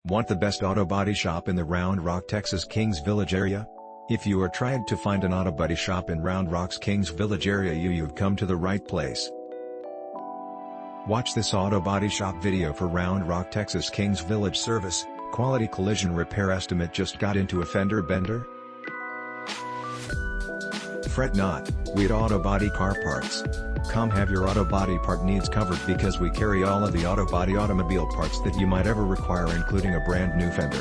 Want the best auto body shop in the Round Rock, Texas Kings Village area? If you are trying to find an auto body shop in Round Rock's Kings Village area, you've come to the right place. Watch this auto body shop video for Round Rock, Texas Kings Village service, quality collision repair estimate. Just got into a fender bender? Fret not, we at Auto Body Car Parts. Come have your auto body part needs covered because we carry all of the auto body automobile parts that you might ever require, including a brand new fender.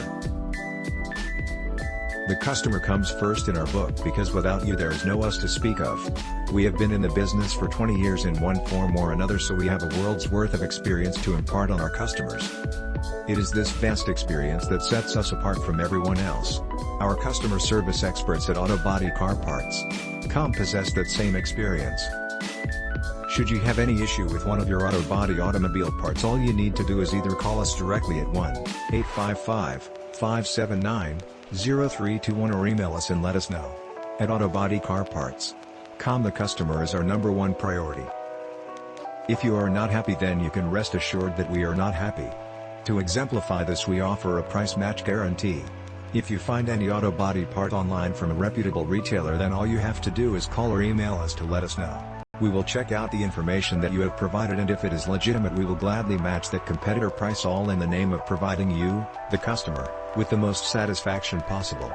The customer comes first in our book because without you there is no us to speak of. We have been in the business for 20 years in one form or another, so we have a world's worth of experience to impart on our customers. It is this vast experience that sets us apart from everyone else. Our customer service experts at Auto Body Car Parts. Come possess that same experience. Should you have any issue with one of your auto body automobile parts, all you need to do is either call us directly at 1-855-579-0321 or email us and let us know. At Auto Body Car Parts, the customer is our #1 priority. If you are not happy, then you can rest assured that we are not happy. To exemplify this, we offer a price match guarantee. If you find any auto body part online from a reputable retailer, then all you have to do is call or email us to let us know. We will check out the information that you have provided, and if it is legitimate, we will gladly match that competitor price, all in the name of providing you, the customer, with the most satisfaction possible.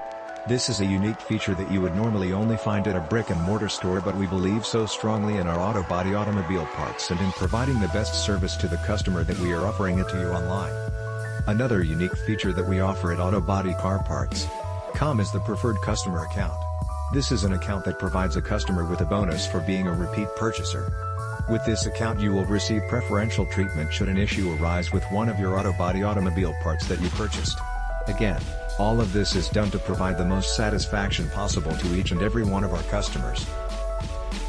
This is a unique feature that you would normally only find at a brick-and-mortar store, but we believe so strongly in our auto body automobile parts and in providing the best service to the customer that we are offering it to you online. Another unique feature that we offer at Auto Body Car Parts is the preferred customer account. This is an account that provides a customer with a bonus for being a repeat purchaser. With this account, you will receive preferential treatment should an issue arise with one of your auto body automobile parts that you purchased. Again, all of this is done to provide the most satisfaction possible to each and every one of our customers.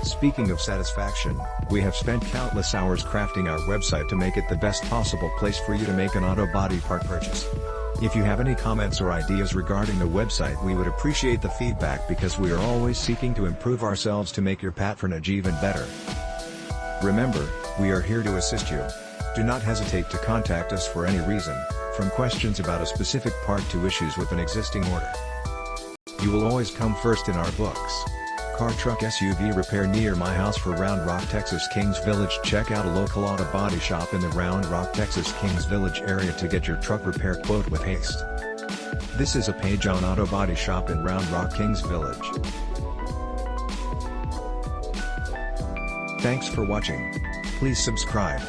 Speaking of satisfaction, we have spent countless hours crafting our website to make it the best possible place for you to make an auto body part purchase. If you have any comments or ideas regarding the website, we would appreciate the feedback because we are always seeking to improve ourselves to make your patronage even better. Remember, we are here to assist you. Do not hesitate to contact us for any reason, from questions about a specific part to issues with an existing order. You will always come first in our books. Car, truck, SUV repair near my house for Round Rock, Texas Kings Village. Check out a local auto body shop in the Round Rock, Texas Kings Village area to get your truck repair quote with haste. This is a page on Auto Body Shop in Round Rock, Kings Village. Thanks for watching. Please subscribe.